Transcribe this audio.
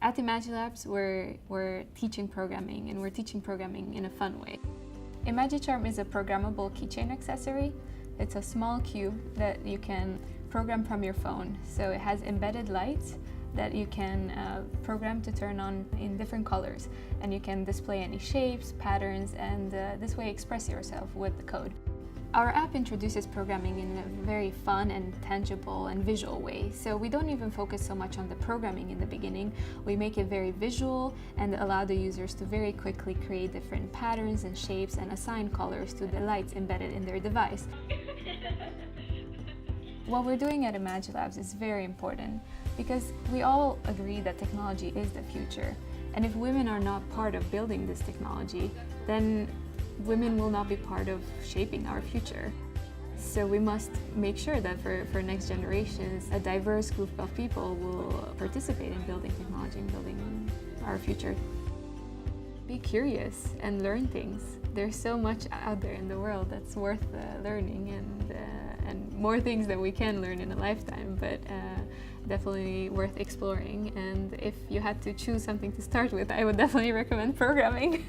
At Imagilabs, we're teaching programming, and we're teaching programming in a fun way. imagiCharm is a programmable keychain accessory. It's a small cube that you can program from your phone. So it has embedded lights that you can program to turn on in different colors. And you can display any shapes, patterns, and this way express yourself with the code. Our app introduces programming in a very fun and tangible and visual way. So we don't even focus so much on the programming in the beginning. We make it very visual and allow the users to very quickly create different patterns and shapes and assign colors to the lights embedded in their device. What we're doing at Imagilabs is very important because we all agree that technology is the future. And if women are not part of building this technology, then women will not be part of shaping our future. So we must make sure that for next generations, a diverse group of people will participate in building technology and building our future. Be curious and learn things. There's so much out there in the world that's worth learning, and more things that we can learn in a lifetime, but definitely worth exploring. And if you had to choose something to start with, I would definitely recommend programming.